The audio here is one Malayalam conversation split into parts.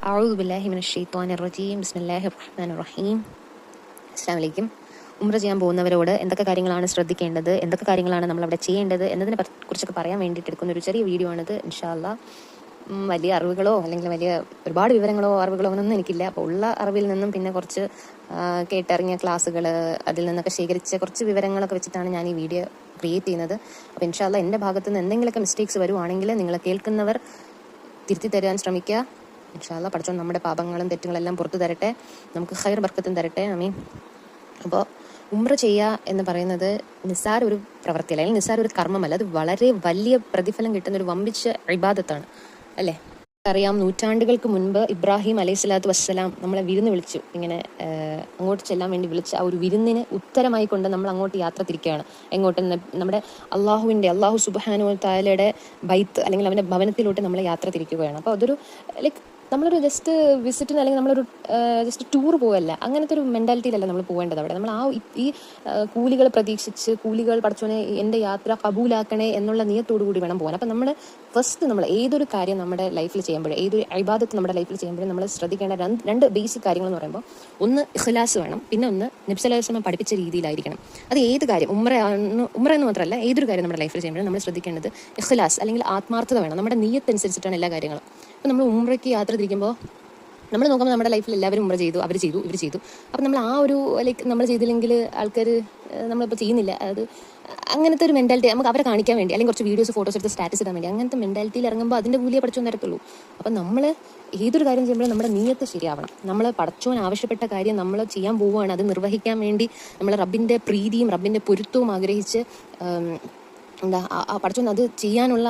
أعوذ بالله من الشيطان الرجيم بسم الله الرحمن الرحيم അസ്സലാമു അലൈക്കും. ഉംറ ചെയ്യാൻ പോകുന്നവരോട് എന്തൊക്കെ കാര്യങ്ങളാണ് ശ്രദ്ധിക്കേണ്ടത്, എന്തൊക്കെ കാര്യങ്ങളാണ് നമ്മളവിടെ ചെയ്യേണ്ടത് എന്നതിനെ കുറിച്ചൊക്കെ പറയാൻ വേണ്ടിയിട്ട് എടുക്കുന്ന ഒരു ചെറിയ വീഡിയോ ആണിത്. ഇൻഷാ അല്ലാഹ് വലിയ അറിവുകളോ അല്ലെങ്കിൽ വലിയ ഒരുപാട് വിവരങ്ങളോ അറിവുകളോ ഒന്നും എനിക്കില്ല. അപ്പോൾ ഉള്ള അറിവിൽ നിന്നും പിന്നെ കുറച്ച് കേട്ടിറങ്ങിയ ക്ലാസ്സുകൾ അതിൽ നിന്നൊക്കെ ശേഖരിച്ച കുറച്ച് വിവരങ്ങളൊക്കെ വെച്ചിട്ടാണ് ഞാൻ ഈ വീഡിയോ ക്രിയേറ്റ് ചെയ്യുന്നത്. അപ്പോൾ ഇൻഷാ അല്ലാഹ് എൻ്റെ ഭാഗത്തു നിന്ന് എന്തെങ്കിലുമൊക്കെ മിസ്റ്റേക്സ് വരുവാണെങ്കിൽ നിങ്ങൾ കേൾക്കുന്നവർ തിരുത്തി തരാൻ ശ്രമിക്കുക. ഇൻഷാ അല്ലാഹ് പഠിച്ചോ നമ്മുടെ പാപങ്ങളും തെറ്റുകളെല്ലാം പുറത്തു തരട്ടെ, നമുക്ക് ഖൈർ ബർക്കത്തും തരട്ടെ, ആമീൻ. അപ്പോൾ ഉംറ ചെയ്യുക എന്ന് പറയുന്നത് നിസ്സാര ഒരു പ്രവൃത്തിയല്ല, അല്ലെങ്കിൽ നിസ്സാര ഒരു കർമ്മമല്ല. അത് വളരെ വലിയ പ്രതിഫലം കിട്ടുന്ന ഒരു വമ്പിച്ച ഇബാദത്താണ്, അല്ലേ? അറിയാം, നൂറ്റാണ്ടുകൾക്ക് മുൻപ് ഇബ്രാഹിം അലൈഹി സ്വലാത്തു വസ്സലാം നമ്മളെ വിരുന്ന് വിളിച്ചു. ഇങ്ങനെ അങ്ങോട്ട് ചെല്ലാൻ വേണ്ടി വിളിച്ച ആ ഒരു വിരുന്നിന് ഉത്തരമായി കൊണ്ട് നമ്മൾ അങ്ങോട്ട് യാത്ര തിരിക്കുകയാണ്. എങ്ങോട്ട്? നമ്മുടെ അള്ളാഹു സുബ്ഹാനഹു വ തആലയുടെ ബൈത്ത് അല്ലെങ്കിൽ അവൻ്റെ ഭവനത്തിലോട്ട് നമ്മൾ യാത്ര തിരിക്കുകയാണ്. അപ്പോൾ അതൊരു ലൈക്ക് നമ്മളൊരു ജസ്റ്റ് വിസിറ്റിന് അല്ലെങ്കിൽ നമ്മളൊരു ജസ്റ്റ് ടൂർ പോവല്ല, അങ്ങനത്തെ ഒരു മെൻറ്റാലിറ്റിയിലല്ല നമ്മൾ പോകേണ്ടത്. അവിടെ നമ്മൾ ഈ കൂലികൾ പ്രതീക്ഷിച്ച് കൂലികൾ പഠിച്ചോനെ എൻ്റെ യാത്ര കബൂലാക്കണേ എന്നുള്ള നിയത്തോടു കൂടി വേണം പോകാൻ. അപ്പം നമ്മൾ ഏതൊരു കാര്യം നമ്മുടെ ലൈഫിൽ ചെയ്യുമ്പോഴേ, ഏതൊരു ഇബാദത്ത് നമ്മുടെ ലൈഫിൽ ചെയ്യുമ്പോഴേ നമ്മൾ ശ്രദ്ധിക്കേണ്ട രണ്ട് ബേസിക് കാര്യങ്ങൾ എന്ന് പറയുമ്പോൾ, ഒന്ന് ഇഖ്ലാസ് വേണം, പിന്നെ ഒന്ന് നബി സല്ലല്ലാഹു അലൈഹി വസല്ലം പഠിപ്പിച്ച രീതിയിലായിരിക്കണം. അത് ഏത് കാര്യം, ഉംറ എന്ന് മാത്രമല്ല ഏതൊരു കാര്യം നമ്മുടെ ലൈഫിൽ ചെയ്യുമ്പോഴും നമ്മൾ ശ്രദ്ധിക്കേണ്ടത് ഇഖ്ലാസ് അല്ലെങ്കിൽ ആത്മാർത്ഥത വേണം. നമ്മുടെ നിയ്യത്ത് അനുസരിച്ചിട്ടാണ് എല്ലാ കാര്യങ്ങളും. അപ്പോൾ നമ്മൾ ഉംറയ്ക്ക് യാത്ര തിരിക്കുമ്പോൾ നമ്മൾ നോക്കുമ്പോൾ നമ്മുടെ ലൈഫിൽ എല്ലാവരും ഉംറ ചെയ്തു, ഇവർ ചെയ്തു. അപ്പം നമ്മൾ ആ ഒരു ലൈക്ക് നമ്മൾ ചെയ്തില്ലെങ്കിൽ ആൾക്കാർ നമ്മളിപ്പോൾ ചെയ്യുന്നില്ല, അത് അങ്ങനത്തെ ഒരു മെൻറ്റാലിറ്റി നമുക്ക് അവരെ കാണിക്കാൻ വേണ്ടി അല്ലെങ്കിൽ കുറച്ച് വീഡിയോസ് ഫോട്ടോസ് എടുത്ത് സ്റ്റാറ്റസ് ഇടാൻ വേണ്ടി അങ്ങനത്തെ മെൻറ്റാലിറ്റിയിൽ ഇറങ്ങുമ്പോൾ അതിൻ്റെ കൂലിയെ പഠിച്ചോൻ തരത്തുള്ളൂ. അപ്പം നമ്മൾ ഏതൊരു കാര്യം ചെയ്യുമ്പോഴും നമ്മുടെ നിയ്യത്ത് ശരിയാവണം. നമ്മൾ പഠിച്ചോൻ ആവശ്യപ്പെട്ട കാര്യം നമ്മൾ ചെയ്യാൻ പോവുകയാണ്, അത് നിർവഹിക്കാൻ വേണ്ടി നമ്മൾ റബ്ബിൻ്റെ പ്രീതിയും റബ്ബിൻ്റെ പൊരുത്തവും ആഗ്രഹിച്ച് പഠിച്ചോൻ അത് ചെയ്യാനുള്ള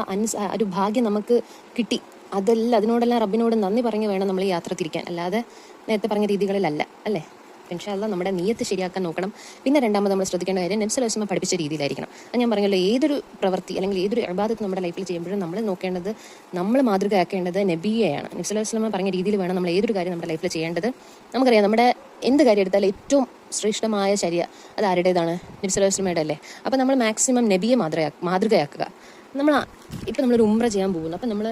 ഒരു ഭാഗ്യം നമുക്ക് കിട്ടി. അതിനോടെല്ലാം റബ്ബിനോട് നന്ദി പറഞ്ഞ് വേണം നമ്മൾ ഈ യാത്ര തിരിക്കാൻ, അല്ലാതെ നേരത്തെ പറഞ്ഞ രീതികളിലല്ല, അല്ലേ? ഇൻഷാ അല്ലാഹ് നമ്മുടെ നിയ്യത്ത് ശരിയാക്കാൻ നോക്കണം. പിന്നെ രണ്ടാമത് നമ്മൾ ശ്രദ്ധിക്കേണ്ട കാര്യം നബി സല്ലല്ലാഹു അലൈഹി വസല്ലം പഠിപ്പിച്ച രീതിയിലായിരിക്കണം. അത് ഞാൻ പറഞ്ഞല്ലോ, ഏതൊരു പ്രവൃത്തി അല്ലെങ്കിൽ ഏതൊരു ഇബാദത്ത് നമ്മുടെ ലൈഫിൽ ചെയ്യുമ്പോഴും നമ്മൾ നോക്കേണ്ടത്, നമ്മൾ മാതൃകയാക്കേണ്ടത് നബിയെയാണ്. നബി സല്ലല്ലാഹു അലൈഹി വസല്ലം പറഞ്ഞ രീതിയിൽ വേണം നമ്മൾ ഏതൊരു കാര്യം നമ്മുടെ ലൈഫിൽ ചെയ്യേണ്ടത്. നമുക്കറിയാം, നമ്മുടെ എന്ത് കാര്യം എടുത്താലും ഏറ്റവും ശ്രേഷ്ഠമായ ശരിയ അത് ആരുടേതാണ്? നബി സല്ലല്ലാഹു അലൈഹി വസല്ലമയുടെ അല്ലേ? അപ്പോൾ നമ്മൾ മാക്സിമം നബിയെ മാതൃകയാക്കുക. നമ്മളൊരു ഉംറ ചെയ്യാൻ പോകുന്നു, അപ്പം നമ്മൾ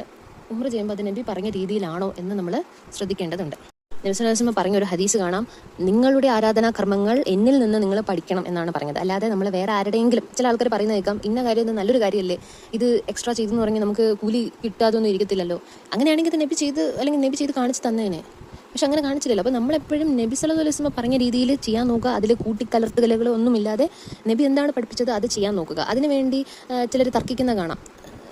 ഉംറ ചെയ്യുമ്പോൾ അത് നബി പറഞ്ഞ രീതിയിലാണോ എന്ന് നമ്മൾ ശ്രദ്ധിക്കേണ്ടതുണ്ട്. നബി സല്ലല്ലാഹു അലൈഹി വസല്ലം പറഞ്ഞ ഒരു ഹദീസ് കാണാം, നിങ്ങളുടെ ആരാധനാ കർമ്മങ്ങൾ എന്നിൽ നിന്ന് നിങ്ങൾ പഠിക്കണം എന്നാണ് പറഞ്ഞത്. അല്ലാതെ നമ്മൾ വേറെ ആരുടെയെങ്കിലും, ചില ആൾക്കാർ പറയുന്നത് കേൾക്കാം, ഇന്ന കാര്യം ഇത് നല്ലൊരു കാര്യമല്ലേ, ഇത് എക്സ്ട്രാ ചെയ്തെന്ന് പറഞ്ഞാൽ നമുക്ക് കൂലി കിട്ടാതൊന്നും ഇരിക്കത്തില്ലല്ലോ, അങ്ങനെയാണെങ്കിൽ ഇത് നബി ചെയ്ത് കാണിച്ച് തന്നേനെ. പക്ഷെ അങ്ങനെ കാണിച്ചില്ലല്ലോ. അപ്പോൾ നമ്മളെപ്പോഴും നബി സല്ലല്ലാഹു അലൈഹി വസല്ലം പറഞ്ഞ രീതിയിൽ ചെയ്യാൻ നോക്കുക. അതിൽ കൂട്ടിക്കലർത്തുകലകളോ ഒന്നുമില്ലാതെ നബി എന്താണ് പഠിപ്പിച്ചത് അത് ചെയ്യാൻ നോക്കുക. അതിനുവേണ്ടി ചിലർ തർക്കിക്കുന്ന കാണാം.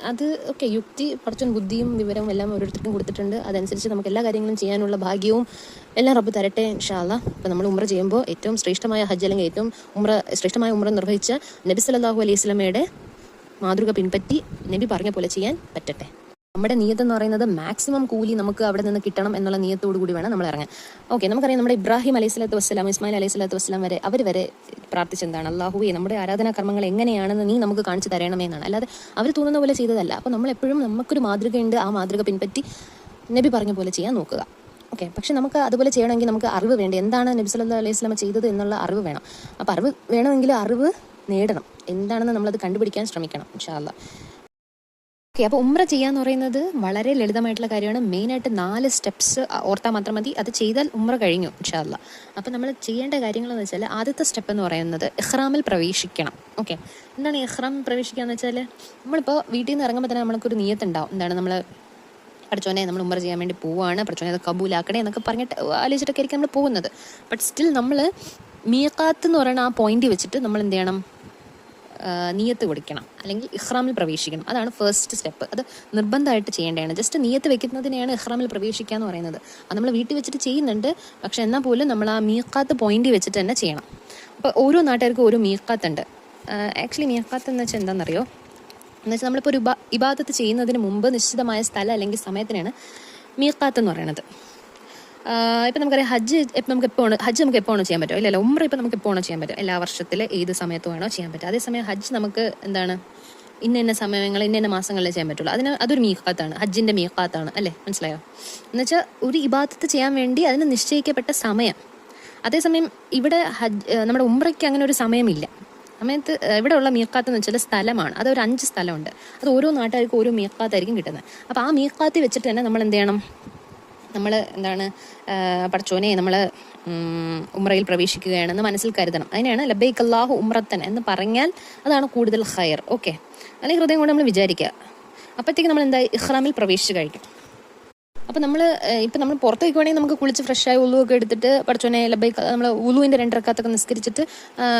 അത് ഓക്കെ, യുക്തി പഠിച്ചോൻ ബുദ്ധിയും വിവരവും എല്ലാം ഓരോരുത്തർക്കും കൊടുത്തിട്ടുണ്ട്. അതനുസരിച്ച് നമുക്ക് എല്ലാ കാര്യങ്ങളും ചെയ്യാനുള്ള ഭാഗ്യവും എല്ലാം റബ്ബ് തരട്ടെ, ഇൻഷാ അല്ലാഹ്. അപ്പോൾ നമ്മൾ ഉംറ ചെയ്യുമ്പോൾ ഏറ്റവും ശ്രേഷ്ഠമായ ഹജ്ജ് അല്ലെങ്കിൽ ഏറ്റവും ശ്രേഷ്ഠമായ ഉംറ നിർവഹിച്ച നബി സല്ലല്ലാഹു അലൈഹി വസല്ലമയുടെ മാതൃക പിൻപറ്റി നബി പറഞ്ഞ പോലെ ചെയ്യാൻ പറ്റട്ടെ. നമ്മുടെ നിയ്യത്ത് എന്ന് പറയുന്നത് മാക്സിമം കൂലി നമുക്ക് അവിടെ നിന്ന് കിട്ടണം എന്നുള്ള നിയ്യത്തോടു കൂടി വേണം നമ്മൾ ഇറങ്ങാൻ. ഓക്കെ, നമുക്കറിയാം, നമ്മുടെ ഇബ്രാഹിം അലൈഹി സ്വലാത്തു വസ്സലാം, ഇസ്മായിൽ അലൈഹി സ്വലാത്തു വസ്സലാം അവർ വരെ പ്രാർത്ഥിച്ചെന്താണ്? അല്ലാഹുവേ, നമ്മുടെ ആരാധനാ കർമ്മങ്ങൾ എങ്ങനെയാണെന്ന് നീ നമുക്ക് കാണിച്ചു തരണമേ എന്നാണ്, അല്ലാതെ അവർ തോന്നുന്ന പോലെ ചെയ്തതല്ല. അപ്പോൾ നമ്മളെപ്പോഴും നമുക്കൊരു മാതൃകയുണ്ട്, ആ മാതൃക പിൻപറ്റി നബി പറഞ്ഞ പോലെ ചെയ്യാൻ നോക്കുക. ഓക്കെ, പക്ഷെ നമുക്ക് അതുപോലെ ചെയ്യണമെങ്കിൽ നമുക്ക് അറിവ് വേണ്ടി, എന്താണ് നബി സല്ലല്ലാഹു അലൈഹി വസല്ലം ചെയ്തത് എന്നുള്ള അറിവ് വേണം. അപ്പോൾ അറിവ് വേണമെങ്കിൽ അറിവ് നേടണം, എന്താണെന്ന് നമ്മളത് കണ്ടുപിടിക്കാൻ ശ്രമിക്കണം, ഇൻഷാ അല്ലാഹ്. ഓക്കെ, അപ്പോൾ ഉംറ ചെയ്യാന്ന് പറയുന്നത് വളരെ ലളിതമായിട്ടുള്ള കാര്യമാണ്. മെയിനായിട്ട് 4 സ്റ്റെപ്സ് ഓർത്താൽ മാത്രം മതി, അത് ചെയ്താൽ ഉംറ കഴിഞ്ഞു, ഇൻഷാ അല്ലാഹ്. അപ്പോൾ നമ്മൾ ചെയ്യേണ്ട കാര്യങ്ങളെന്ന് വെച്ചാൽ, ആദ്യത്തെ സ്റ്റെപ്പ് എന്ന് പറയുന്നത് ഇഹ്റാമിൽ പ്രവേശിക്കണം. ഓക്കെ, എന്താണ് ഇഹ്റാമിൽ പ്രവേശിക്കുക എന്ന് വെച്ചാൽ, നമ്മളിപ്പോൾ വീട്ടിൽ നിന്ന് ഇറങ്ങുമ്പോൾ തന്നെ നമുക്കൊരു നിയ്യത്തുണ്ടാവും. എന്താണ്? നമ്മൾ പഠിച്ചോനെ നമ്മൾ ഉംറ ചെയ്യാൻ വേണ്ടി പോവുകയാണ്, പഠിച്ചോനെ അത് കബൂലാക്കണേ എന്നൊക്കെ പറഞ്ഞിട്ട് ആലോചിച്ചിട്ടൊക്കെ ആയിരിക്കും നമ്മൾ പോകുന്നത്. ബട്ട് സ്റ്റിൽ നമ്മൾ മീഖാത്ത് എന്ന് പറയുന്ന ആ പോയിന്റ് വെച്ചിട്ട് നമ്മൾ എന്ത് ചെയ്യണം? നിയ്യത്ത് കൊടുക്കണം, അല്ലെങ്കിൽ ഇഹ്റാമിൽ പ്രവേശിക്കണം. അതാണ് ഫസ്റ്റ് സ്റ്റെപ്പ്. അത് നിർബന്ധമായിട്ട് ചെയ്യേണ്ടതാണ്. ജസ്റ്റ് നിയ്യത്ത് വെക്കുന്നതിനെയാണ് ഇഹ്റാമിൽ പ്രവേശിക്കുക എന്ന് പറയുന്നത്. അത് നമ്മൾ വീട്ടിൽ വെച്ചിട്ട് ചെയ്യുന്നുണ്ട്, പക്ഷെ എന്നാൽ പോലും നമ്മൾ ആ മീഖാത്ത് പോയിന്റ് വെച്ചിട്ട് തന്നെ ചെയ്യണം. അപ്പോൾ ഓരോ നാട്ടുകാർക്കും ഓരോ മീഖാത്ത് ഉണ്ട്. ആക്ച്വലി മീഖാത്ത് എന്ന് വെച്ചാൽ എന്താണെന്നറിയോ? എന്ന് വെച്ചാൽ നമ്മളിപ്പോൾ ഒരു ഇബാദത്ത് ചെയ്യുന്നതിന് മുമ്പ് നിശ്ചിതമായ സ്ഥലം അല്ലെങ്കിൽ സമയത്തിനാണ് മീഖാത്ത് എന്ന് പറയുന്നത്. ഇപ്പം നമുക്കറിയാം, ഹജ്ജ് നമുക്ക് എപ്പോഴാണോ ചെയ്യാൻ പറ്റും? ഇല്ലല്ലോ. ഉംറ ഇപ്പം നമുക്ക് എപ്പോഴാണോ ചെയ്യാൻ പറ്റും? എല്ലാ വർഷത്തിൽ ഏത് സമയത്ത് വേണോ ചെയ്യാൻ പറ്റും. അതേസമയം ഹജ്ജ് നമുക്ക് എന്താണ്, ഇന്ന സമയങ്ങൾ ഇന്ന മാസങ്ങളിലേ ചെയ്യാൻ പറ്റുള്ളൂ. അതൊരു മീഖാത്താണ്, ഹജ്ജിൻ്റെ മീഖാത്താണ്, അല്ലേ? മനസ്സിലായോ? എന്നുവെച്ചാൽ ഒരു ഇബാദത്ത് ചെയ്യാൻ വേണ്ടി അതിന് നിശ്ചയിക്കപ്പെട്ട സമയം. അതേസമയം ഇവിടെ നമ്മുടെ ഉംറയ്ക്ക് അങ്ങനെ ഒരു സമയമില്ല. സമയത്ത് ഇവിടെ ഉള്ള മീഖാത്ത് എന്ന് വെച്ചാൽ സ്ഥലമാണ്. അതൊരു 5 സ്ഥലമുണ്ട്. അത് ഓരോ നാട്ടുകാർക്കും ഓരോ മീഖാത്തായിരിക്കും കിട്ടുന്നത്. അപ്പോൾ ആ മീഖാത്ത് വെച്ചിട്ട് തന്നെ നമ്മൾ എന്ത് ചെയ്യണം? നമ്മൾ എന്താണ് പടച്ചോനെ നമ്മൾ ഉംറയിൽ പ്രവേശിക്കുകയാണെന്ന് മനസ്സിൽ കരുതണം. അതിനെയാണ് ലബൈക്ക് അല്ലാഹു ഉംറത്തൻ എന്ന് പറഞ്ഞാൽ അതാണ് കൂടുതൽ ഖൈർ. ഓക്കെ, അല്ലെങ്കിൽ ഹൃദയം കൊണ്ട് നമ്മൾ വിചാരിക്കുക. അപ്പോഴത്തേക്ക് നമ്മൾ എന്താ ഇഹ്റാമിൽ പ്രവേശിച്ച് കഴിക്കും. അപ്പോൾ നമ്മൾ പുറത്ത് വയ്ക്കുവാണെങ്കിൽ നമുക്ക് കുളിച്ച് ഫ്രഷായി ഉളുവൊക്കെ എടുത്തിട്ട് പടച്ചോനെ ലബൈക്ക് നമ്മൾ ഉളുവിൻ്റെ 2 റക്അത്തൊക്കെ നിസ്കരിച്ചിട്ട്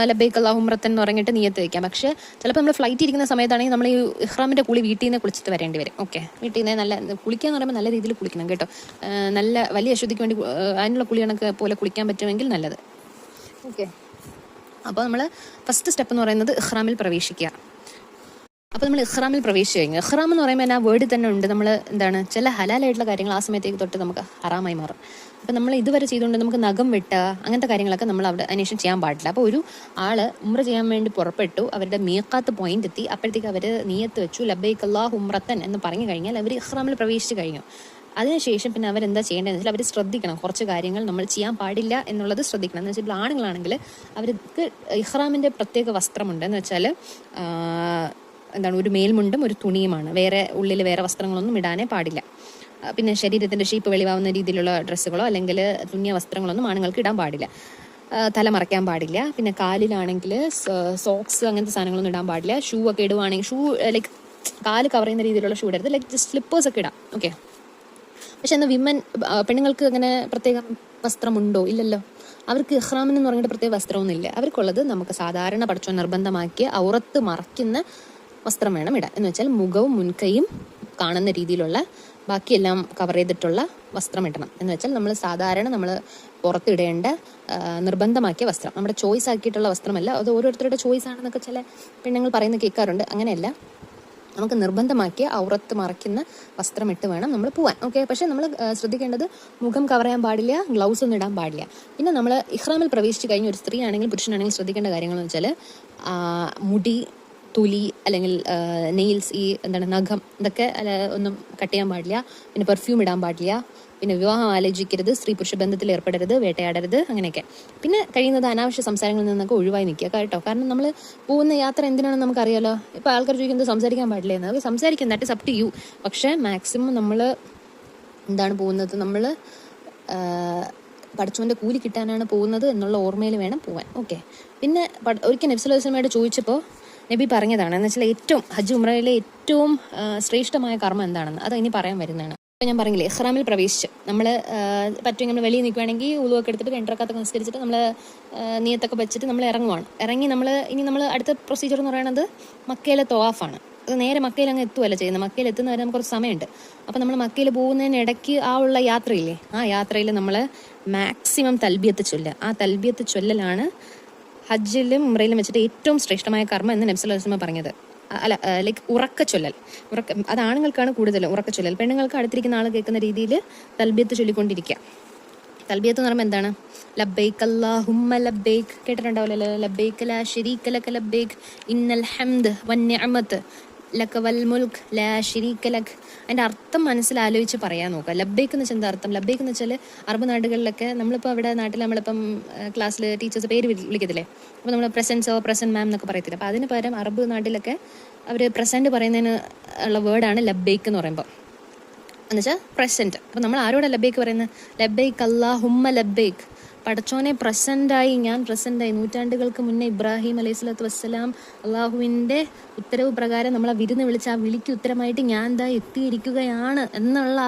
ലബൈക്ക് അല്ലാഹു ഉംറത്തൻ എന്ന് പറഞ്ഞിട്ട് നിയത്ത് വയ്ക്കാം. പക്ഷേ ചിലപ്പോൾ നമ്മൾ ഫ്ലൈറ്റ് ഇരിക്കുന്ന സമയത്താണെങ്കിൽ നമ്മൾ ഈ ഇഹ്റാമിൻ്റെ കുളി വീട്ടിൽ നിന്ന് കുളിച്ചിട്ട് വരേണ്ടി വരും. ഓക്കെ, വീട്ടിൽ നിന്ന് നല്ല കുളിക്കുക എന്ന് പറയുമ്പോൾ നല്ല രീതിയിൽ കുളിക്കണം കേട്ടോ. നല്ല വലിയ അശുദ്ധിക്ക് വേണ്ടി അതിനുള്ള കുളി കണക്ക് പോലെ കുളിക്കാൻ പറ്റുമെങ്കിൽ നല്ലത്. ഓക്കെ, അപ്പോൾ നമ്മൾ ഫസ്റ്റ് സ്റ്റെപ്പ് എന്ന് പറയുന്നത് ഇഹ്റാമിൽ പ്രവേശിക്കുക. അപ്പോൾ നമ്മൾ ഇഹ്റാമിൽ പ്രവേശിച്ചു കഴിഞ്ഞു. ഇഹ്റാം എന്ന് പറയുമ്പോൾ ആ വേർഡിൽ തന്നെ ഉണ്ട് നമ്മൾ എന്താണ് ചില ഹലാലായിട്ടുള്ള കാര്യങ്ങൾ ആ സമയത്തേക്ക് തൊട്ട് നമുക്ക് ഹറാമായി മാറും. അപ്പോൾ നമ്മൾ ഇതുവരെ ചെയ്തുകൊണ്ട് നമുക്ക് നഖം വെട്ടുക അങ്ങനത്തെ കാര്യങ്ങളൊക്കെ നമ്മൾ അവിടെ അതിനുശേഷം ചെയ്യാൻ പാടില്ല. അപ്പോൾ ഒരു ആൾ ഉംറ ചെയ്യാൻ വേണ്ടി പുറപ്പെട്ടു, അവരുടെ മീഖാത്ത് പോയിന്റ് എത്തി, അപ്പോഴത്തേക്ക് അവർ നിയത്ത് വെച്ചു ലബൈക്ക് അല്ലാഹു ഉംറത്തൻ എന്ന് പറഞ്ഞു കഴിഞ്ഞാൽ അവർ ഇഹ്റാമിൽ പ്രവേശിച്ചു കഴിഞ്ഞു. അതിനുശേഷം പിന്നെ അവരെന്താ ചെയ്യേണ്ടതെന്ന് വെച്ചാൽ അവർ ശ്രദ്ധിക്കണം. കുറച്ച് കാര്യങ്ങൾ നമ്മൾ ചെയ്യാൻ പാടില്ല എന്നുള്ളത് ശ്രദ്ധിക്കണം. എന്ന് വെച്ചാൽ ആണുങ്ങളാണെങ്കിൽ അവർക്ക് ഇഹ്റാമിൻ്റെ പ്രത്യേക വസ്ത്രമുണ്ട്. എന്ന് വെച്ചാൽ എന്താണ് ഒരു മേൽമുണ്ടും ഒരു തുണിയുമാണ്. ഉള്ളിൽ വേറെ വസ്ത്രങ്ങളൊന്നും ഇടാനേ പാടില്ല. പിന്നെ ശരീരത്തിൻ്റെ ഷേപ്പ് വെളിവാവുന്ന രീതിയിലുള്ള ഡ്രസ്സുകളോ അല്ലെങ്കിൽ തുന്നിയ വസ്ത്രങ്ങളൊന്നും ആണുങ്ങൾക്ക് ഇടാൻ പാടില്ല. തല മറയ്ക്കാൻ പാടില്ല. പിന്നെ കാലിലാണെങ്കിൽ സോക്സ് അങ്ങനത്തെ സാധനങ്ങളൊന്നും ഇടാൻ പാടില്ല. ഷൂ ഒക്കെ ഇടുവാണെങ്കിൽ ലൈക്ക് കാല് കവർ ചെയ്യുന്ന രീതിയിലുള്ള ഷൂ ഇടരുത്. ലൈക്ക് ജസ്റ്റ് സ്ലിപ്പേഴ്സ് ഒക്കെ ഇടാം. ഓക്കെ, പക്ഷെ എന്നാൽ പെണ്ണുങ്ങൾക്ക് അങ്ങനെ പ്രത്യേക വസ്ത്രമുണ്ടോ? ഇല്ലല്ലോ. അവർക്ക് ഇഹ്റാമിന് എന്ന് പറഞ്ഞിട്ട് പ്രത്യേക വസ്ത്രമൊന്നുമില്ല. അവർക്കുള്ളത് നമുക്ക് സാധാരണ പഠിച്ചോ നിർബന്ധമാക്കിയ ഔറത്ത് മറയ്ക്കുന്ന വസ്ത്രം വേണം ഇടാൻ. എന്ന് വെച്ചാൽ മുഖവും മുൻകൈയും കാണുന്ന രീതിയിലുള്ള ബാക്കിയെല്ലാം കവർ ചെയ്തിട്ടുള്ള വസ്ത്രം ഇടണം. എന്ന് വെച്ചാൽ നമ്മൾ പുറത്തിടേണ്ട നിർബന്ധമാക്കിയ വസ്ത്രം, നമ്മുടെ ചോയ്സ് ആക്കിയിട്ടുള്ള വസ്ത്രമല്ല. അത് ഓരോരുത്തരുടെ ചോയ്സ് ആണെന്നൊക്കെ ചില പെണ്ണുങ്ങൾ പറയുന്ന കേൾക്കാറുണ്ട്. അങ്ങനെയല്ല, നമുക്ക് നിർബന്ധമാക്കിയ ഔറത്ത് മറയ്ക്കുന്ന വസ്ത്രം ഇട്ട് വേണം നമ്മൾ പോവാൻ. ഓക്കെ, പക്ഷേ നമ്മൾ ശ്രദ്ധിക്കേണ്ടത് മുഖം കവർ ചെയ്യാൻ പാടില്ല, ഗ്ലൗസ് ഒന്നും ഇടാൻ പാടില്ല. പിന്നെ നമ്മൾ ഇഹ്റാമിൽ പ്രവേശിച്ച് കഴിഞ്ഞ ഒരു സ്ത്രീ ആണെങ്കിലും പുരുഷനാണെങ്കിലും ശ്രദ്ധിക്കേണ്ട കാര്യങ്ങളെന്ന് വെച്ചാൽ മുടി, തൊലി അല്ലെങ്കിൽ നെയിൽസ്, ഈ നഖം, ഇതൊക്കെ ഒന്നും കട്ട് ചെയ്യാൻ പാടില്ല. പിന്നെ പെർഫ്യൂം ഇടാൻ പാടില്ല. പിന്നെ വിവാഹം ആലോചിക്കരുത്, സ്ത്രീ പുരുഷ ബന്ധത്തിൽ ഏർപ്പെടരുത്, വേട്ടയാടരുത്, അങ്ങനെയൊക്കെ. പിന്നെ കഴിയുന്നത് അനാവശ്യ സംസാരങ്ങളിൽ നിന്നൊക്കെ ഒഴിവായി നിൽക്കുക കേട്ടോ. കാരണം നമ്മൾ പോകുന്ന യാത്ര എന്തിനാണെന്ന് നമുക്കറിയാലോ. ഇപ്പോൾ ആൾക്കാർ ചോദിക്കുന്നത് സംസാരിക്കാൻ പാടില്ല എന്ന്. അത് സംസാരിക്കും, that is up to you. പക്ഷേ മാക്സിമം നമ്മൾ പോകുന്നത് നമ്മൾ പഠിച്ചവൻ്റെ കൂലി കിട്ടാനാണ് പോകുന്നത് എന്നുള്ള ഓർമ്മയിൽ വേണം പോവാൻ. ഓക്കെ, പിന്നെ ഒരിക്കൽ നബി സല്ലല്ലാഹു അലൈഹി വസല്ലമയോട് ചോദിച്ചപ്പോൾ നബി പറഞ്ഞതാണ്, എന്ന് വെച്ചാൽ ഹജ്ജ് ഉംറയിലെ ഏറ്റവും ശ്രേഷ്ഠമായ കർമ്മം എന്താണെന്ന്. അത് ഇനി പറയാൻ വരുന്നതാണ്. അപ്പോൾ ഞാൻ പറഞ്ഞില്ലേ, ഇഹ്റാമിൽ പ്രവേശിച്ച് നമ്മൾ പറ്റുമെങ്കിൽ നമ്മൾ വെളിയിൽ നിൽക്കുകയാണെങ്കിൽ ഉളുവൊക്കെ എടുത്തിട്ട് 2 റക്അത്തൊക്കെ നിസ്കരിച്ചിട്ട് നമ്മൾ നിയത്തൊക്കെ വെച്ചിട്ട് നമ്മൾ ഇറങ്ങി നമ്മൾ അടുത്ത പ്രൊസീജിയർ എന്ന് പറയുന്നത് മക്കയിലെ തവാഫാണ്. അത് നേരെ മക്കയിൽ അങ്ങ് എത്തുകയല്ല ചെയ്യുന്നത്. മക്കയിൽ എത്തുന്ന വരെ നമുക്ക് കുറച്ച് സമയമുണ്ട്. അപ്പോൾ നമ്മൾ മക്കയിൽ പോകുന്നതിനിടയ്ക്ക് ഉള്ള യാത്രയില്ലേ, ആ യാത്രയിൽ നമ്മൾ മാക്സിമം തൽബിയത്ത് ചൊല്ലുക. ആ തൽബിയത്ത് ചൊല്ലലാണ് ഹജ്ജിലും ഉംറയിലും വെച്ചിട്ട് ഏറ്റവും ശ്രേഷ്ഠമായ കർമ്മം എന്ന് നബി സല്ലല്ലാഹു അലൈഹി വസല്ലം പറഞ്ഞത്. ലൈക്ക് ഉറക്കച്ചൊല്ലൽ. അത് ആണുങ്ങൾക്കാണ് കൂടുതൽ ഉറക്കച്ചൊല്ലൽ. പെണ്ണുങ്ങൾക്ക് അടുത്തിരിക്കുന്ന ആൾ കേൾക്കുന്ന രീതിയിൽ തൽബിയത്ത് ചൊല്ലിക്കൊണ്ടിരിക്കുക. തൽബിയത്ത് എന്ന് പറയുമ്പോൾ എന്താണ്? ലബ്ബൈക്ക് അല്ലാഹുമ്മ ലബ്ബൈക്ക് കേട്ടിട്ടുണ്ടാവില്ലല്ലോ. ലബ്ബൈക്ക് ലാ ശരീക ലക ലബ്ബൈക്ക് ഇന്നൽ ഹംദ് വന്നിഅമത്ത് ലക വൽ മുൽക്ക് ലാ ശരീക ലക്. അതിൻ്റെ അർത്ഥം മനസ്സിലാലോചിച്ച് പറയാൻ നോക്കുക. ലബ്ബൈക്ക് എന്ന് വെച്ചാൽ എന്താ അർത്ഥം? ലബ്ബൈക്ക് എന്ന് വെച്ചാൽ അറബ് നാടുകളിലൊക്കെ നമ്മളിപ്പോൾ അവിടെ നാട്ടിൽ നമ്മളിപ്പം ക്ലാസ്സിൽ ടീച്ചേഴ്സ് പേര് വിളിക്കത്തില്ലേ, അപ്പോൾ നമ്മൾ പ്രസൻറ്റ് മാം എന്നൊക്കെ പറയത്തില്ല. അപ്പോൾ അതിന് പകരം അറബ് നാട്ടിലൊക്കെ അവർ പ്രസൻറ്റ് പറയുന്നതിന് ഉള്ള വേർഡാണ് ലബ്ബൈക്ക് എന്ന് പറയുമ്പോൾ, എന്ന് വെച്ചാൽ പ്രസൻറ്റ്. അപ്പോൾ നമ്മൾ ആരോടെ ലബ്ബൈക്ക് പറയുന്നത്? ലബ്ബൈക്ക് അല്ലാഹുമ്മ ലബ്ബൈക്ക്, പടച്ചോനെ പ്രസൻ്റായി, ഞാൻ പ്രസൻ്റായി. നൂറ്റാണ്ടുകൾക്ക് മുന്നേ ഇബ്രാഹിം അലൈഹി സ്വലാത്തു വസ്സലാം അള്ളാഹുവിൻ്റെ ഉത്തരവ് പ്രകാരം നമ്മളെ വിരുന്ന് വിളിച്ച് ആ വിളിക്ക് ഉത്തരമായിട്ട് ഞാൻ ദാ എത്തിയിരിക്കുകയാണ് എന്നുള്ള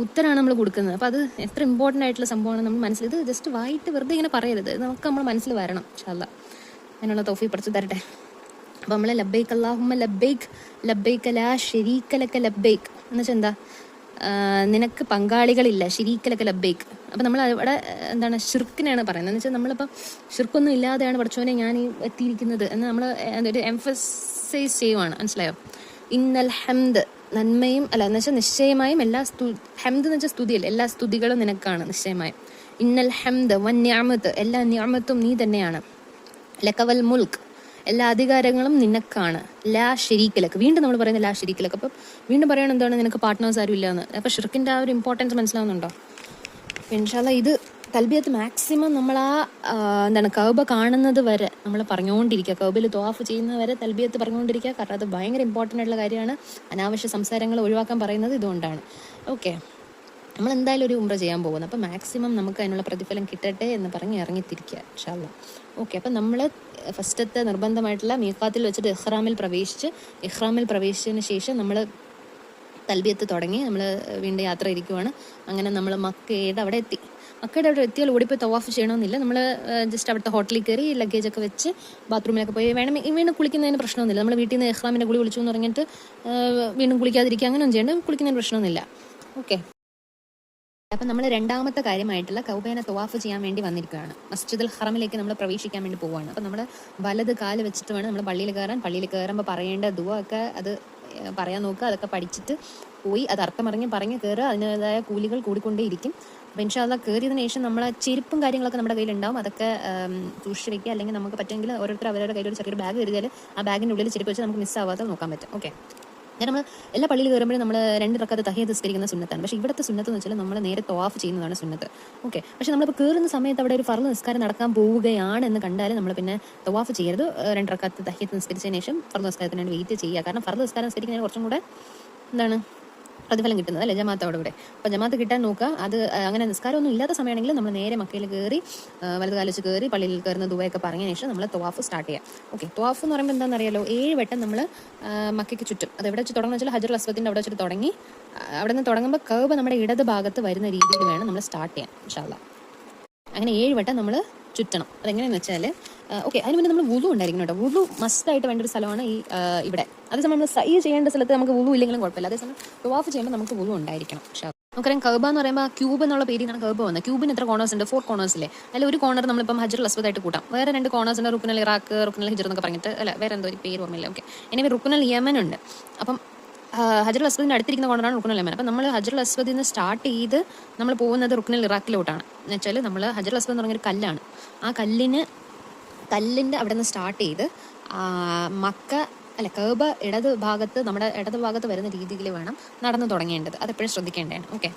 ഉത്തരമാണ് നമ്മൾ കൊടുക്കുന്നത്. അപ്പോൾ അത് എത്ര ഇമ്പോർട്ടൻ്റ് ആയിട്ടുള്ള സംഭവമാണ് നമ്മൾ മനസ്സിൽ. ഇത് ജസ്റ്റ് വായിട്ട് വെറുതെ ഇങ്ങനെ പറയരുത്, നമുക്ക് നമ്മൾ മനസ്സിൽ വരണം. ഇൻഷാ അല്ലാഹ് അതിനുള്ള തൗഫീഖ് പഠിച്ചു തരട്ടെ. അപ്പോൾ നമ്മൾ ലബ്ബൈക്ക് അല്ലാഹുമ്മ ലബ്ബൈക്ക് ലബ്ബൈക ലാ ശരീക ലക ലബ്ബൈക്ക് എന്ന് വെച്ചാൽ എന്താ? നിനക്ക് പങ്കാളികളില്ല, ശരീക്കലൊക്കെ ലബ്ബൈക്ക്. അപ്പം നമ്മൾ അവിടെ ഷിർക്കിനെയാണ് പറയുന്നത്. എന്ന് വെച്ചാൽ നമ്മളിപ്പം ഷിർക്കൊന്നും ഇല്ലാതെയാണ് പഠിച്ചോനെ ഞാൻ ഈ എത്തിയിരിക്കുന്നത് എന്ന് നമ്മൾ ഒരു എംഫസൈസ് ചെയ്യുവാണ്. മനസ്സിലായോ? ഇന്നൽ ഹംദ്, നന്മയും എന്ന് വെച്ചാൽ നിശ്ചയമായും ഹംദ് എന്ന് വെച്ചാൽ സ്തുതിയല്ല, എല്ലാ സ്തുതികളും നിനക്കാണ് നിശ്ചയമായും. ഇന്നൽ ഹംദ് വൻ നിഅമത്ത്, എല്ലാ നിഅമത്തും നീ തന്നെയാണ്. ലകവൽ മുൽക്ക്, എല്ലാ അധികാരങ്ങളും നിനക്കാണ്. ലാ ശരീക്കലക്ക്, വീണ്ടും നമ്മൾ പറയുന്നത് ലാ ശരീക്കലക്ക്. അപ്പം വീണ്ടും പറയണം എന്താണ്? നിനക്ക് പാർട്ട്നേഴ്സ് ആരും ഇല്ലയെന്ന്. അപ്പോൾ ഷിർക്കിൻ്റെ ആ ഒരു ഇമ്പോർട്ടൻസ് മനസ്സിലാവുന്നുണ്ടോ? ഇൻഷാ അല്ലാഹ് ഇത് തൽബിയത്ത് മാക്സിമം നമ്മൾ കഅബ കാണുന്നത് വരെ നമ്മൾ പറഞ്ഞുകൊണ്ടിരിക്കുക. കഅബയിൽ ത്വാഫ് ചെയ്യുന്നത് വരെ തൽബിയത്ത് പറഞ്ഞുകൊണ്ടിരിക്കുക. കാരണം അത് ഭയങ്കര ഇമ്പോർട്ടൻ്റ് ആയിട്ടുള്ള കാര്യമാണ്. അനാവശ്യ സംസാരങ്ങൾ ഒഴിവാക്കാൻ പറയുന്നത് ഇതുകൊണ്ടാണ്. ഓക്കെ, നമ്മൾ എന്തായാലും ഒരു ഉംറ ചെയ്യാൻ പോകുന്നത്. അപ്പോൾ മാക്സിമം നമുക്ക് അതിനുള്ള പ്രതിഫലം കിട്ടട്ടെ എന്ന് പറഞ്ഞ് ഇറങ്ങിത്തിരിക്കുക ഇൻഷാ അല്ലാഹ്. ഓക്കെ, അപ്പം നമ്മൾ ഫസ്റ്റത്തെ നിർബന്ധമായിട്ടുള്ള മീഖാത്തിൽ വെച്ചിട്ട് ഇഹ്റാമിൽ പ്രവേശിച്ചതിന് ശേഷം നമ്മൾ തൽബിയത്ത് തുടങ്ങി നമ്മൾ വീണ്ടും യാത്ര ഇരിക്കുവാണ്. അങ്ങനെ നമ്മൾ മക്കയുടെ അവിടെ എത്തി. മക്കയുടെ അവിടെ എത്തിയാൽ ഓടിപ്പോയി തവാഫ് ചെയ്യണമെന്നില്ല. നമ്മൾ ജസ്റ്റ് അവിടുത്തെ ഹോട്ടലിൽ കയറി ലഗേജൊക്കെ വെച്ച് ബാത്റൂമിലൊക്കെ പോയി വീണ്ടും കുളിക്കുന്നതിന് പ്രശ്നമൊന്നുമില്ല. നമ്മൾ വീട്ടിൽ നിന്ന് ഇഹ്റാമിൻ്റെ കുളി വിളിച്ചു എന്ന് പറഞ്ഞിട്ട് വീണ്ടും കുളിക്കാതിരിക്കുക അങ്ങനെയൊന്നും ചെയ്യേണ്ട, കുളിക്കുന്നതിന് പ്രശ്നമൊന്നുമില്ല. ഓക്കെ, അപ്പം നമ്മൾ രണ്ടാമത്തെ കാര്യമായിട്ടുള്ള കൗബേനെ തവാഫ് ചെയ്യാൻ വേണ്ടി വന്നിരിക്കുകയാണ്. മസ്ജിദുൽ ഹറമിലേക്ക് നമ്മൾ പ്രവേശിക്കാൻ വേണ്ടി പോവുകയാണ്. അപ്പം നമ്മൾ വലത് കാല് വെച്ചിട്ട് വേണം നമ്മൾ പള്ളിയിൽ കയറാൻ. പള്ളിയിൽ കയറുമ്പോൾ പറയേണ്ട ദുആ ഒക്കെ അത് പറയാൻ നോക്കുക. അതൊക്കെ പഠിച്ചിട്ട് പോയി അത് പറഞ്ഞ് കയറുക. അതിൻ്റെതായ കൂലികൾ കൂടിക്കൊണ്ടേയിരിക്കും. അപ്പോൾ ഇൻഷാ അല്ലാഹ് കയറിയതിന് ശേഷം നമ്മളെ ചെരുപ്പും കാര്യങ്ങളൊക്കെ നമ്മുടെ കയ്യിലുണ്ടാവും. അതൊക്കെ സൂക്ഷിച്ച് വെക്കുക. അല്ലെങ്കിൽ നമുക്ക് പറ്റുമെങ്കിൽ ഓരോരുത്തർ അവരുടെ കയ്യിൽ ഒരു ചെറിയൊരു ബാഗ് കരുതിയാൽ ആ ബാഗിൻ്റെ ഉള്ളിൽ ചെരുപ്പ് വെച്ച് നമുക്ക് മിസ്സാവാതെ നോക്കാൻ പറ്റും. ഓക്കെ, നമ്മൾ എല്ലാ പള്ളിയിൽ കയറുമ്പോഴും നമ്മൾ 2 റക്അത്ത് തഹിയ്യത്ത് നിസ്കരിക്കുന്ന സുന്നത്താണ്. പക്ഷേ ഇവിടുത്തെ സുന്നത്ത് എന്ന് വെച്ചാൽ നമ്മൾ നേരെ തവാഫ് ചെയ്യുന്നതാണ് സുന്നത്ത്. ഓക്കെ, പക്ഷേ നമ്മളിപ്പോൾ കയറുന്ന സമയത്ത് അവിടെ ഒരു ഫർള് നിസ്കാരം നടക്കാൻ പോവുകയാണ് എന്ന് കണ്ടാൽ നമ്മൾ പിന്നെ തവാഫ് ചെയ്യരുത്. 2 റക്അത്ത് തഹിയ്യത്ത് നിസ്കരിച്ചതിന് ശേഷം ഫർള് നിസ്കാരത്തിന് വേണ്ടി വെയിറ്റ് ചെയ്യുക. കാരണം ഫർള് നിസ്കാരം നിസ്കരിക്കുന്നതിന് കുറച്ചും കൂടെ പ്രതിഫലം കിട്ടുന്നത് അല്ലേ ജമാഅത്തോടെ കൂടെ. അപ്പോൾ ജമാഅത്ത് കിട്ടാൻ നോക്കുക. അത് അങ്ങനെ നിസ്കാരമൊന്നും ഇല്ലാത്ത സമയമാണെങ്കിൽ നമ്മൾ നേരെ മക്കയിൽ കയറി വലത് കാലിച്ച് കയറി പള്ളിയിൽ കയറുന്ന ദുആയൊക്കെ പറഞ്ഞതിന് ശേഷം നമ്മൾ തവാഫ് സ്റ്റാർട്ട് ചെയ്യാം. ഓക്കെ, തവാഫ് എന്ന് പറയുമ്പോൾ എന്താണെന്നറിയാലോ, 7 വട്ടം നമ്മൾ മക്കയ്ക്ക് ചുറ്റും. അത് എവിടെ വെച്ച് തുടങ്ങുന്ന വെച്ചാൽ ഹജറുൽ അസ്വദിൻ്റെ അവിടെ വെച്ചിട്ട് തുടങ്ങി അവിടെ നിന്ന് തുടങ്ങുമ്പോൾ കഅബ നമ്മുടെ ഇടത് ഭാഗത്ത് വരുന്ന രീതിയിൽ വേണം നമ്മൾ സ്റ്റാർട്ട് ചെയ്യാൻ ഇൻഷാ അല്ലാഹ്. അങ്ങനെ 7 വട്ടം നമ്മൾ ചുറ്റണം. അതെങ്ങനെയാണെന്ന് വെച്ചാൽ ഓക്കെ, അതിന് മുന്നേ നമ്മൾ വുളു ഉണ്ടായിരിക്കണം കേട്ടോ. വുളു മസ്റ്റായിട്ട് വേണ്ട ഒരു സ്ഥലമാണ് ഈ ഇവിടെ. അതേസമയം നമ്മൾ സഈ ചെയ്യേണ്ട സ്ഥലത്ത് നമുക്ക് വുളു ഇല്ലെങ്കിലും കുഴപ്പമില്ല. അതേസമയം തവാഫ് ചെയ്യുമ്പോൾ നമുക്ക് വുളു ഉണ്ടായിരിക്കണം. നമുക്കറിയാം കഅബ എന്ന് പറയുമ്പോൾ ക്യൂബ് എന്നുള്ള പേരിൽ നിന്നാണ് കഅബ വന്നത്. ക്യൂബിന് എത്ര കോർണേഴ്സ് ഉണ്ട്? 4 കോർണേഴ്സ് ഇല്ലേ? അതിൽ ഒരു കോർണർ നമ്മളിപ്പം ഹജറുൽ അസ്വദായിട്ട് കൂട്ടാം. വേറെ 2 കോർണേഴ്സ് ഉണ്ട്, റുക്നുൽ ഇറാഖ്, റുക്നുൽ ഹിജ്ർ എന്നൊക്കെ പറഞ്ഞിട്ട് അല്ല വേറെ എന്തോ ഒരു പേര് ഓർമ്മയില്ല. ഓക്കെ, ഇനി റുക്നുൽ യമൻ ഉണ്ട്. അപ്പം ഹജറുൽ അസ്വദിൻ്റെ അടുത്തിരിക്കുന്ന കോർണറാണ് റുക്നുൽ യമൻ. അപ്പം നമ്മൾ ഹജറുൽ അസ്വദിൽ നിന്ന് സ്റ്റാർട്ട് ചെയ്ത് നമ്മൾ പോകുന്നത് റുക്നുൽ ഇറാഖിലോട്ടാണ്. എന്ന് വെച്ചാൽ നമ്മൾ ഹജറുൽ അസ്വദ് എന്ന് പറഞ്ഞൊരു കല്ലാണ്. ആ കല്ലിൻ്റെ അവിടെ നിന്ന് സ്റ്റാർട്ട് ചെയ്ത് കഅബ നമ്മുടെ ഇടത് ഭാഗത്ത് വരുന്ന രീതിയിൽ വേണം നടന്നു തുടങ്ങേണ്ടത്. അതെപ്പോഴും ശ്രദ്ധിക്കേണ്ടതാണ്. ഓക്കെ,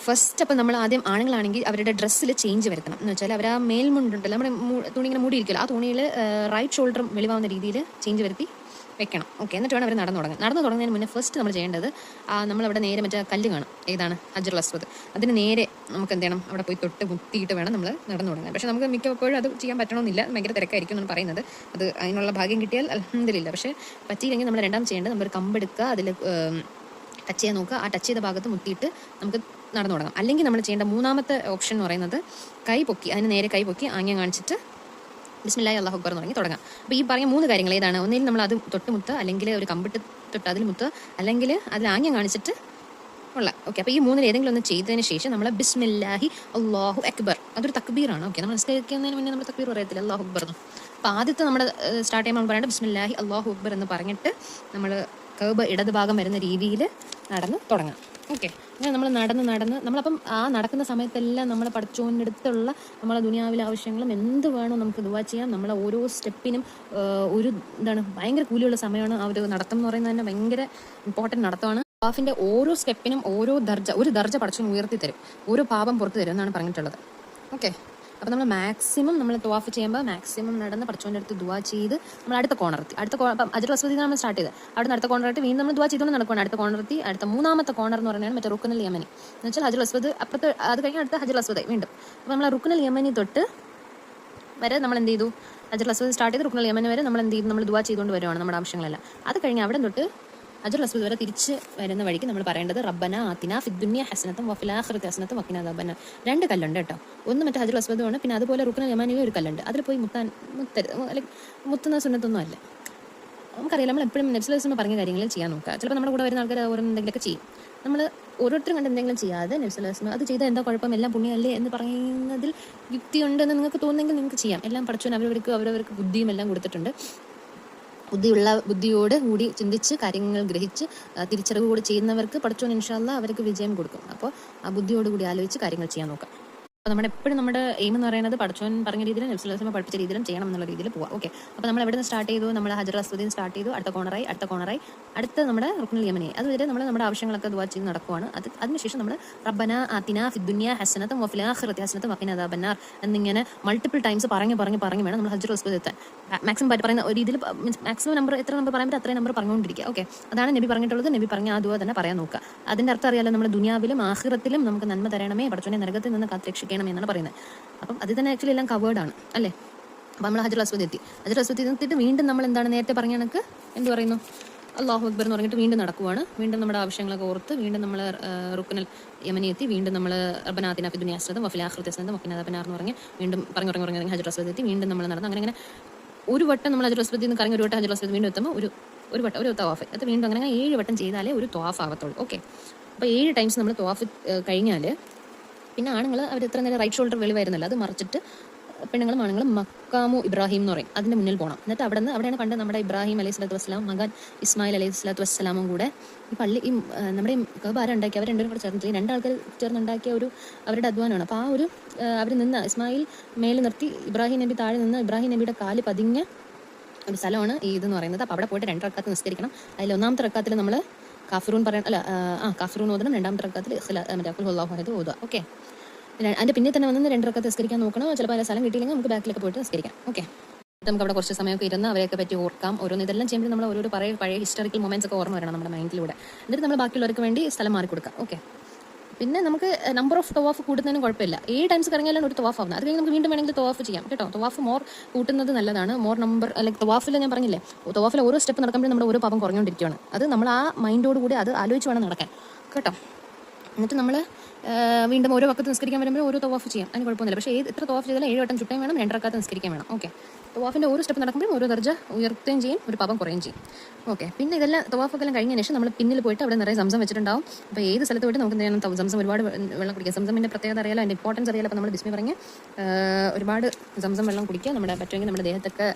ഫസ്റ്റ് അപ്പം നമ്മൾ ആദ്യം ആണുങ്ങളാണെങ്കിൽ അവരുടെ ഡ്രസ്സിൽ ചേഞ്ച് വരുത്തണം. എന്ന് വെച്ചാൽ അവർ ആ മേൽമുണ്ടുണ്ടല്ലോ, നമ്മുടെ തുണി ഇങ്ങനെ മൂടിയിരിക്കില്ല, ആ തുണിയിൽ റൈറ്റ് ഷോൾഡറും വെളിവാകുന്ന രീതിയിൽ ചേഞ്ച് വരുത്തി വെക്കണം. ഓക്കെ, എന്നിട്ട് വേണം അവർ നടന്നു തുടങ്ങുന്നതിന് മുന്നേ ഫസ്റ്റ് നമ്മൾ ചെയ്യേണ്ടത് നമ്മളവിടെ നേരെ മറ്റേ കല്ല് കാണും, ഏതാണ് ഹജറുൽ അസ്വദ്. അതിന് നേരെ നമുക്ക് എന്ത് ചെയ്യണം, അവിടെ പോയി തൊട്ട് മുട്ടിയിട്ട് വേണം നമ്മൾ നടന്നു തുടങ്ങാൻ. പക്ഷേ നമുക്ക് മിക്കപ്പോഴും അത് ചെയ്യാൻ പറ്റണമെന്നില്ല, ഭയങ്കര തിരക്കായിരിക്കും എന്നാണ് പറയുന്നത്. അത് അതിനുള്ള ഭാഗ്യം കിട്ടിയാൽ അൽഹംദുലില്ലാ. പക്ഷേ പറ്റിയില്ലെങ്കിൽ നമ്മൾ രണ്ടാം ചെയ്യേണ്ടത് നമ്മളൊരു കമ്പെടുക്കുക, അതിൽ ടച്ച് ചെയ്യാൻ നോക്കുക, ആ ടച്ച് ചെയ്ത ഭാഗത്ത് മുട്ടിയിട്ട് നമുക്ക് നടന്നു തുടങ്ങാം. അല്ലെങ്കിൽ നമ്മൾ ചെയ്യേണ്ട മൂന്നാമത്തെ ഓപ്ഷൻ എന്ന് പറയുന്നത് കൈ പൊക്കി, അതിന് നേരെ കൈ പൊക്കി ആംഗ്യം കാണിച്ചിട്ട് ബിസ്മില്ലാഹി അല്ലാഹു അക്ബർ എന്ന് തുടങ്ങാം. അപ്പോൾ ഈ പറഞ്ഞ 3 കാര്യങ്ങൾ ഏതാണ്? ഒന്നിൽ നമ്മൾ അത് തൊട്ട് മുത്തുക, അല്ലെങ്കിൽ ഒരു കമ്പിട്ട് തൊട്ട് അതിൽ മുത്തുക, അല്ലെങ്കിൽ അതിൽ ആംഗ്യം കാണിച്ചിട്ട് ഉള്ള. ഓക്കെ, അപ്പോൾ ഈ 3-ൽ ഏതെങ്കിലും ഒന്ന് ചെയ്തതിന് ശേഷം നമ്മൾ ബിസ്മില്ലാഹി അല്ലാഹു അക്ബർ, അതൊരു തക്ബീറാണ്. ഓക്കെ, നമ്മൾ നിസ്കരിക്കുന്നതിന് മുന്നേ നമ്മൾ തക്ബീർ പറയത്തില്ല, അല്ലാഹു അക്ബർ എന്ന്. അപ്പോൾ ആദ്യത്തെ നമ്മുടെ സ്റ്റാർട്ട് ചെയ്യുമ്പോൾ പറയേണ്ടത് ബിസ്മില്ലാഹി അല്ലാഹു അക്ബർ എന്ന് പറഞ്ഞിട്ട് നമ്മൾ കഅബ ഇടത് ഭാഗം വരുന്ന രീതിയിൽ നടന്ന് തുടങ്ങാം. ഓക്കെ, അങ്ങനെ നമ്മൾ നടന്ന് നമ്മളപ്പം ആ നടക്കുന്ന സമയത്തെല്ലാം നമ്മളെ പഠിച്ചോൻ്റെ അടുത്തുള്ള നമ്മളെ ദുനിയാവിലെ ആവശ്യങ്ങളും എന്ത് വേണോ നമുക്ക് ദുആ ചെയ്യാം. നമ്മളെ ഓരോ സ്റ്റെപ്പിനും ഒരു ഭയങ്കര കൂലിയുള്ള സമയമാണ്. ആ ഒരു നടത്തം എന്ന് പറയുന്നത് തന്നെ ഭയങ്കര ഇമ്പോർട്ടൻറ്റ് നടത്തമാണ്. തവാഫിൻ്റെ ഓരോ സ്റ്റെപ്പിനും ഒരു ദർജ പഠിച്ചോൻ ഉയർത്തി തരും, ഓരോ പാപം പുറത്ത് തരും എന്നാണ് പറഞ്ഞിട്ടുള്ളത്. ഓക്കെ, അപ്പോൾ നമ്മൾ മാക്സിമം നമ്മൾ തവാഫ് ചെയ്യുമ്പോൾ മാക്സിമം നടന്ന് പഠിച്ചോൻ്റെ അടുത്ത് ദുആ ചെയ്ത് നമ്മൾ അടുത്ത കോർണറെത്തി. അപ്പം ഹജറുൽ അസ്വദിൽ നമ്മൾ സ്റ്റാർട്ട് ചെയ്ത് അവിടെ അടുത്ത കോർണറെത്തി വീണ്ടും നമ്മൾ ദുആ ചെയ്തുകൊണ്ട് നടക്കുകയാണ്. അടുത്ത കോർണറെത്തി, അടുത്ത 3-ാമത്തെ കോർണർ എന്ന് പറയുന്നത് മറ്റേ റുക്നുൽ യമനി. എന്ന് വെച്ചാൽ ഹജറുൽ അസ്വദ് അപ്പുറത്ത്, അത് കഴിഞ്ഞ് അടുത്ത ഹജറുൽ അസ്വദ് വീണ്ടും. അപ്പോൾ നമ്മൾ റുക്നുൽ യമനി തൊട്ട് വരെ നമ്മൾ എന്ത് ചെയ്തു, ഹജറുൽ അസ്വദ് സ്റ്റാർട്ട് ചെയ്ത് റുക്നുൽ യമനി വരെ നമ്മൾ എന്ത് ചെയ്തു, നമ്മൾ ദുആ ചെയ്തുകൊണ്ട് വരുവാണ് നമ്മുടെ ആവശ്യങ്ങളെല്ലാം. അത് കഴിഞ്ഞ് അവിടെ തൊട്ട് ഹജറുൽ അസ്വദ് വരെ തിരിച്ച് വരുന്ന വഴിക്ക് നമ്മൾ പറയേണ്ടത് റബ്ബന ആതിനാ ഫിദ്ദുനിയ ഹസനത്തും വഫിൽ ആഖിറതി ഹസനത്തും വഖിനാ അദാബന്നാർ. 2 കല്ലുണ്ട് കേട്ടോ. ഒന്ന് മറ്റേ ഹജറുൽ അസ്വദുമാണ്, പിന്നെ അതുപോലെ റുക്നുൽ യമാനിയും ഒരു കല്ലുണ്ട്. അതിൽ പോയി മുത്തുന്ന സുന്നത്തൊന്നും അല്ല. നമുക്കറിയില്ല, നമ്മൾ എപ്പോഴും നബി സല്ലല്ലാഹു അലൈഹി വസല്ലം പറഞ്ഞ കാര്യങ്ങൾ ചെയ്യാൻ നോക്കുക. ചിലപ്പോൾ നമ്മുടെ കൂടെ വരുന്ന ആൾക്കാർ ഓരോന്നെങ്കിലൊക്കെ ചെയ്യും. നമ്മൾ ഓരോരുത്തരും കണ്ട് എന്തെങ്കിലും ചെയ്യാതെ നബി സല്ലല്ലാഹു അലൈഹി വസല്ലം അത് ചെയ്താൽ എന്താ കുഴപ്പം, എല്ലാം പുണ്യമല്ലേ എന്ന് പറയുന്നതിൽ യുക്തിയുണ്ടെന്ന് നിങ്ങൾക്ക് തോന്നുന്നെങ്കിൽ നിങ്ങൾക്ക് ചെയ്യാം. എല്ലാം പഠിച്ചവൻ അവരവർക്ക് ബുദ്ധിയും എല്ലാം കൊടുത്തിട്ടുണ്ട്. ബുദ്ധിയോട് കൂടി ചിന്തിച്ച് കാര്യങ്ങൾ ഗ്രഹിച്ച് തിരിച്ചറിവോട് ചെയ്യുന്നവർക്ക് പഠിച്ചോൻ ഇൻഷാ അല്ലാഹ് അവർക്ക് വിജയം കൊടുക്കും. അപ്പോൾ ആ ബുദ്ധിയോട് കൂടി ആലോചിച്ച് കാര്യങ്ങൾ ചെയ്യാൻ നോക്കാം. അപ്പോൾ നമ്മുടെ എപ്പോഴും നമ്മുടെ എയിം എന്ന് പറയുന്നത് പഠിച്ചോൻ പറഞ്ഞ രീതിയിലും നബ്സുല്ലാസ്ലമ പഠിപ്പിച്ച രീതിയിലും ചെയ്യണം എന്നുള്ള രീതിയിൽ പോവാം. ഓക്കെ, അപ്പോൾ നമ്മൾ എവിടെ നിന്ന് സ്റ്റാർട്ട് ചെയ്തു? നമ്മൾ ഹജർ അസ്വദിൽ സ്റ്റാർട്ട് ചെയ്തു, അടുത്ത കോണറായി അടുത്ത നമ്മുടെ റുക്നുൽ യമനി. അതുവരെ നമ്മൾ നമ്മുടെ ആവശ്യങ്ങളൊക്കെ ദുആ ചെയ്ത് നടക്കുവാണ്. അതിനുശേഷം നമ്മൾ റബ്ബന ആതിനാ ഫിദ്ദുനിയ ഹസനത്തും വഫിൽ ആഖിറതി ഹസനത്തും വഖിനാ അദാബന്നാർ എന്നിങ്ങനെ മൾട്ടിപ്പിൾ ടൈംസ് പറഞ്ഞു വേണം നമ്മൾ ഹജർ അസ്വദ് എത്താൻ. മാക്സിമം പറയുന്ന ഒരു രീതിയിൽ മാക്സിമം നമ്പർ എത്ര നമ്പർ പറയാൻ പറ്റും അത്രയും നമ്പർ പറഞ്ഞുകൊണ്ടിരിക്കുക. ഓക്കെ, അതാണ് നബി പറഞ്ഞിട്ടുള്ളത്. നബി പറഞ്ഞ ആ ദുആ തന്നെ പറയാൻ നോക്കുക. അതിൻ്റെ അർത്ഥം അറിയാലോ, നമ്മുടെ ദുനിയാവിലും ആഖിറത്തിലും നമുക്ക് നന്മ തരണമേ, പഠിച്ചോനെ നരകത്തിൽ നിന്ന് കാത്തുരക്ഷിക്കണം എന്നാണ് പറയുന്നത്. അപ്പം അത് തന്നെ ആക്ച്വലി എല്ലാം കവേർഡാണ് അല്ലേ. അപ്പോൾ നമ്മൾ ഹജർ അസ്വദ് എത്തിയിട്ട് വീണ്ടും നമ്മൾ എന്താണ് നേരത്തെ പറഞ്ഞ കണക്ക് എന്ത് പറയുന്നു, അല്ലാഹു അക്ബർ എന്ന് പറഞ്ഞിട്ട് വീണ്ടും നടക്കുവാണ്. വീണ്ടും നമ്മുടെ ആവശ്യങ്ങളൊക്കെ ഓർത്ത് വീണ്ടും നമ്മൾ റുക്നുൽ യമനി എത്തി. വീണ്ടും നമ്മൾ റബ്ബനാ ആതിനാ ഫിദ്ദുനിയ ഹസനത്തും വഫിൽ ആഖിറതി ഹസനത്തും വഖിനാ അദാബന്നാർ എന്ന് പറഞ്ഞ് വീണ്ടും പറഞ്ഞു ഹജർ അസ്വദ് എത്തി. വീണ്ടും നമ്മൾ നടന്ന് അങ്ങനെ ഒരു വട്ടം നമ്മൾ ഹജർ അസ്വദിൽ നിന്ന് കറങ്ങി ഒരു വട്ടം ഹജർ അസ്വദ് വീണ്ടും എത്തുമ്പോൾ ഒരു തവാഫ്. അത് വീണ്ടും അങ്ങനെ 7 വട്ടം ചെയ്താലേ ഒരു തവാഫ് ആവത്തുള്ളൂ. ഓക്കെ, അപ്പോൾ 7 ടൈംസ് നമ്മൾ തവാഫ് കഴിഞ്ഞാൽ പിന്നെ ആണുങ്ങൾ അവർ എത്ര നേരം റൈറ്റ് ഷോൾഡർ വെളിവായിരുന്നല്ലോ, അത് മറിച്ചിട്ട് ആണുങ്ങളും മക്കാമു ഇബ്രാഹിം എന്ന് പറയും, അതിൻ്റെ മുന്നിൽ പോകണം. എന്നിട്ട് അവിടെയാണ് കണ്ട് നമ്മുടെ ഇബ്രാഹിം അലൈഹി സ്വലാത്തു വസ്സലാം മകൻ ഇസ്മായിൽ അലൈഹി സ്വലാത്തു വസ്സലാമും കൂടെ ഈ പള്ളി നമ്മുടെ കഅബ ഉണ്ടാക്കി അവർ രണ്ടുപേരും കൂടെ ചേർന്നിട്ട് 2 ആൾക്കാർ ചേർന്നുണ്ടാക്കിയ ഒരു അവരുടെ അധ്വാനമാണ്. അപ്പോൾ ആ ഒരു അവർ നിന്ന് ഇസ്മായിൽ മേലെ നിർത്തി ഇബ്രാഹിം നബി താഴെ നിന്ന് ഇബ്രാഹിം നബിയുടെ കാല് പതിഞ്ഞ ഒരു സ്ഥലമാണ് ഈ ഇതെന്ന് പറയുന്നത്. അപ്പോൾ അവിടെ പോയിട്ട് 2 റക്അത്ത് നിസ്കരിക്കണം. അതിൽ ഒന്നാമത്തെ റക്അത്തിൽ നമ്മൾ കാഫിറൂൻ കാഫിറൂൻ ഓതണം. രണ്ടാമത്തെ റക്അത്തിൽ ഖുൽ ഹുവല്ലാഹു അഹദ് ഓതുക. ഓക്കെ, അതിൻ്റെ പിന്നെ തന്നെ വന്ന് 2 റക്അത്ത് നിസ്കരിക്കാൻ നോക്കണം. ചിലപ്പോൾ അതിൽ സ്ഥലം കിട്ടിയില്ലെങ്കിൽ നമുക്ക് ബാക്കിലൊക്കെ പോയിട്ട് നിസ്കരിക്കാം. ഓക്കെ, നമുക്ക് അവിടെ കുറച്ച് സമയമൊക്കെ ഇരുന്ന് അവരെയൊക്കെ പറ്റി ഓർക്കാം. ഓരോന്ന് ഇതെല്ലാം ചെയ്യുമ്പോൾ നമ്മൾ ഓരോ പഴയ ഹിസ്റ്ററിക്കൽ മൊമെന്റ്സ് ഒക്കെ ഓർമ്മ വരണം നമ്മുടെ മൈൻഡിലൂടെ. എന്നിട്ട് നമ്മൾ ബാക്കിയുള്ളവർക്ക് വേണ്ടി സ്ഥലം മാറി കൊടുക്കാം. ഓക്കെ, പിന്നെ നമുക്ക് നമ്പർ ഓഫ് തവാഫ് കൂട്ടുന്നതിനും കുഴപ്പമില്ല. 7 ടൈംസ് കറങ്ങിയാലാണ് ഒരു തവാഫ് ആവുന്നത്. അത് കഴിഞ്ഞ് നമുക്ക് വീണ്ടും വേണമെങ്കിൽ തവാഫ് ചെയ്യാം കേട്ടോ. തവാഫ് മോർ കൂട്ടുന്നത് നല്ലതാണ്. മോർ നമ്പർ ലൈക്ക് തവാഫിൽ ഞാൻ പറഞ്ഞില്ലേ, തവാഫിൽ ഓരോ സ്റ്റെപ്പ് നടക്കുമ്പോഴും നമ്മുടെ ഓരോ പാപം കുറഞ്ഞുകൊണ്ടിരിക്കുകയാണ്. അത് നമ്മൾ ആ മൈൻഡോട് കൂടി അത് ആലോചിച്ച് വേണം നടക്കാൻ കേട്ടോ. എന്നിട്ട് നമ്മൾ വീണ്ടും ഓരോ വക്കത്ത് നിസ്കരിക്കാൻ വരുമ്പോൾ ഓരോ തവാഫ് ചെയ്യാം, അതിന് കുഴപ്പമൊന്നുമില്ല. പക്ഷേ എത്ര തവാഫ് ചെയ്താലും 7 വട്ടം ചുട്ടയും വേണം, 2 റക്അത്ത് നിസ്കരിക്കാൻ വേണം. ഓക്കെ, തവാഫിൻ്റെ ഓരോ സ്റ്റെപ്പ് നടക്കുമ്പോഴും ഓരോ ദർജ ഉയർത്തുകയും ചെയ്യും, ഒരു പാപം കുറയുകയും ചെയ്യും. ഓക്കെ, പിന്നെ ഇതെല്ലാം തവാഫൊക്കെ കഴിഞ്ഞ ശേഷം നമ്മൾ പിന്നിൽ പോയിട്ട് അവിടെ നിറയെ സംസം വെച്ചിട്ടുണ്ടാവും. അപ്പോൾ ഏത് സ്ഥലത്ത് പോയിട്ട് നമുക്ക് എന്ത് ചെയ്യണം, സംസം ഒരുപാട് വെള്ളം കുടിക്കുക. സംസമിൻ്റെ പ്രത്യേകത അറിയാലോ, അതിൻ്റെ ഇമ്പോർട്ടൻസ് അറിയാലോ. അപ്പോൾ നമ്മൾ ബിസ്മി പറഞ്ഞ് ഒരുപാട് സംസം വെള്ളം കുടിക്കുക. നമ്മുടെ പറ്റുമെങ്കിൽ നമ്മുടെ ദേഹത്തൊക്കെ